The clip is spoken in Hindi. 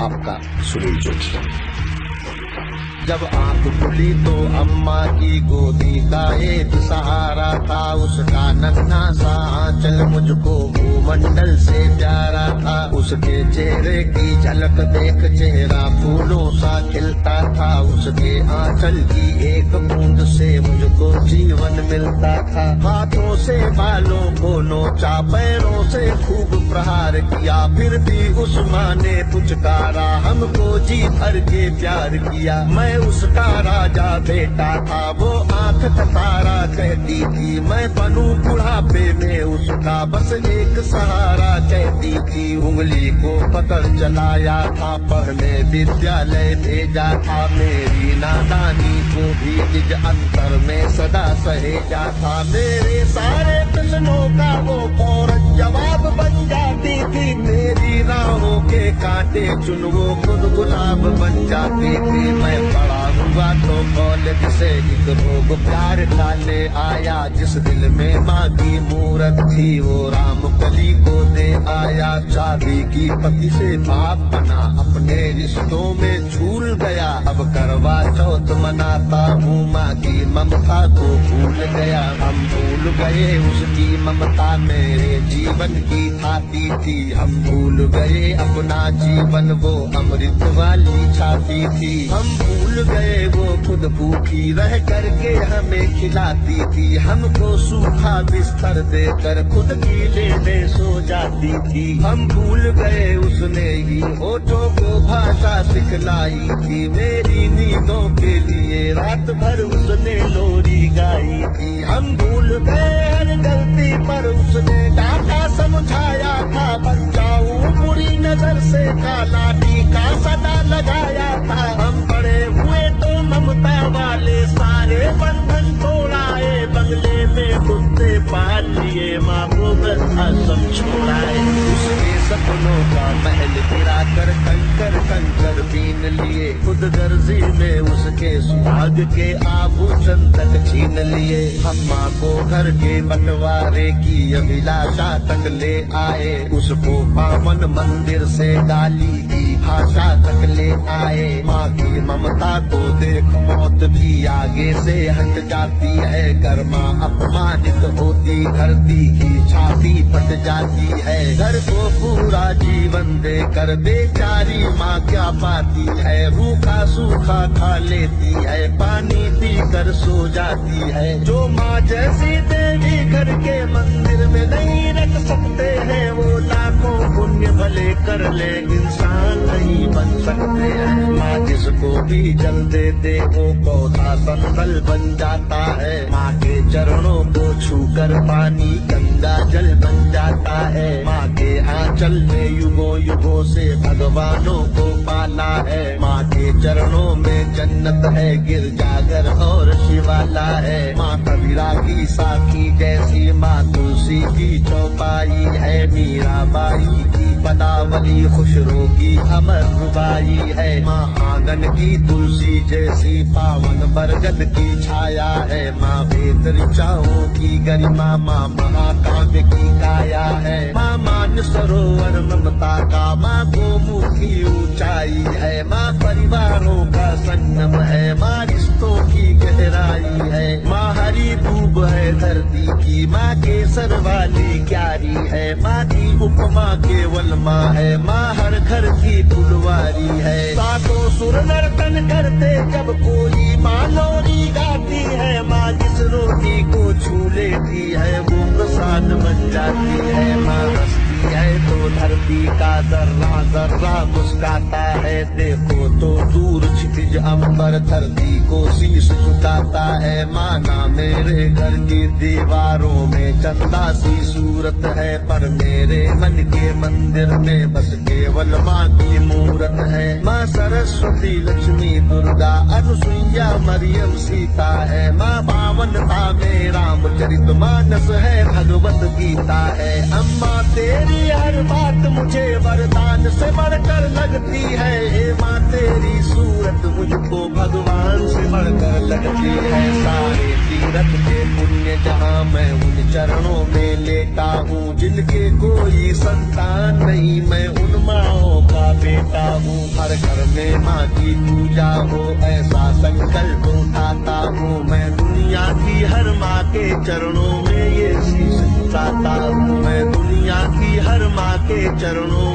आपका सुनील जोशी। जब आंख खुली तो अम्मा की गोदी का एक सहारा था, उसका नन्हा सा आंचल मुझको भूमंडल से प्यारा था। उसके चेहरे की झलक देख चेहरा फूलों सा खिलता था, उसके आंचल की एक बूंद से मुझको जीवन मिलता था। हाथों से बालों को नोचा, पैरों से खूब प्रहार किया, फिर भी उस माँ ने पुचकारा, हमको जी भर के प्यार किया। मैं उसका राजा बेटा था, वो आंख तारा कहती थी, मैं बनूं बुढ़ापे में उसका बस एक सहारा कहती थी। उंगली को पकड़ चलाया था, पढ़ने विद्यालय भेजा था, मेरी नादानी को भी निज अंतर में सदा सहेजा था। मेरे सारे प्रश्नों का वो फौरन जवाब बन जाती थी, मेरी राहों के कांटे चुन वो खुद गुलाब बन जाती थी। मैं बड़ा हुआ तो कॉलेज से एक रोग प्यार का ले आया, जिस दिल में माँ की मूरत थी वो राम कली को दे आया। शादी की पति से बाप बना, अपने रिश्तों में झूल गया, अब करवा चौथ मनाता हूँ, माँ की ममता को भूल गया। हम भूल गए उसकी ममता मेरे जीवन की खाती थी, हम भूल गए अपना जीवन वो अमृत वाली छाती थी। हम भूल गए वो खुद भूखी रह करके हमें खिलाती थी, हमको सूखा बिस्तर देकर खुद गीले में सो जाती थी। हम भूल गए उसने ही होठों को भाषा सिखलाई थी, मेरी नींदों के लिए रात भर उसने लोरी गाई थी। हम भूल गए हर गलती पर उसने डांटा समझाया था, बन जाऊं बुरी नजर से काला टीका सदा लगाया था। हम बड़े हुए तो ममता वाले सारे बंधन तोड़ाए, बंगले में कुत्ते पाल लिए, माँ को सब छोड़ाए। उसके सपनों का महल गिरा कर कंकर कंकर बीन लिए, खुद गर्जी में उसके सुहाग के आभूषण तक छीन लिए। हम माँ को घर के बंटवारे की अभिलाषा तक ले आए, उसको पावन मंदिर से गाली की भाषा तक ले आए। माँ की ममता को देख मौत भी आगे से हट जाती है, घर माँ अपमानित होती धरती की छाती फट जाती है। घर को पूरा जीवन देकर बेचारी माँ क्या पाती है, रूखा सूखा खा लेती है, पानी पी कर सो जाती है। जो माँ जैसी देवी घर के मंदिर में नहीं रख सकते हैं, वो लाखों पुण्य भले कर ले इंसान नहीं बन सकते हैं। माँ जिसको भी जल देते वो पौधा संतल बन जाता है, माँ के चरणों को छूकर पानी गंगा जल बन जाता है। माँ के आंचल में युगों युगों से भगवानों को पाला है, माँ के चरणों में जन्नत है, गिरजाघर और शिवाला है। माँ कबीरा की साखी जैसी माँ तुलसी की चौपाई है, मीराबाई की पदावली खुशरो की अमर रुबाई है। माँ आंगन की तुलसी जैसी पावन बरगद की छाया है, माँ वेद ऋचाओं की गरिमा, माँ महाकाव्य की काया है। माँ मान सरोवर ममता का, माँ गोमुखी ऊंचाई है, माँ परिवारों का संगम है, माँ रिश्तों की गहराई है। माँ हरी दूब है धरती की, माँ केसर वाली क्यारी है, माँ की उपमा केवल माँ है, माँ हर घर की फुलवारी है। सातों सुर नर्तन करते जब कोई माँ लोरी गाती है, माँ जिस रोटी को छू लेती है वो प्रसाद बन जाती है। माँ हंसती है तो धरती का जर्रा जर्रा मुस्काता है, देखो तो दूर क्षितिज अंबर धरती को शीश झुकाता है। माना मेरे घर की दीवारों में चंदा सी सूरत है, पर मेरे मन के मंदिर में बस केवल माँ की मूरत है। माँ सरस्वती लक्ष्मी दुर्गा अनुसुईया मरियम सीता है, माँ पावनता में रामचरित मानस है, भगवत गीता है। अम्मा तेरी हर बात मुझे वरदान से बढ़कर लगती है, हे माँ तेरी सूरत मुझको भगवान से बढ़कर लगती है। सारे तीरथ के पुण्य जहाँ मैं उन चरणों में लेता हूँ, जिनके कोई संतान नहीं मैं उन माँओं का बेटा हूँ। हर घर में माँ की पूजा हो, ऐसा संकल्प उठाता हूँ मैं। दुनिया की हर माँ के चरणों में ये शीश झुकाता हूँ मैं। दुनिया की हर माँ के चरणों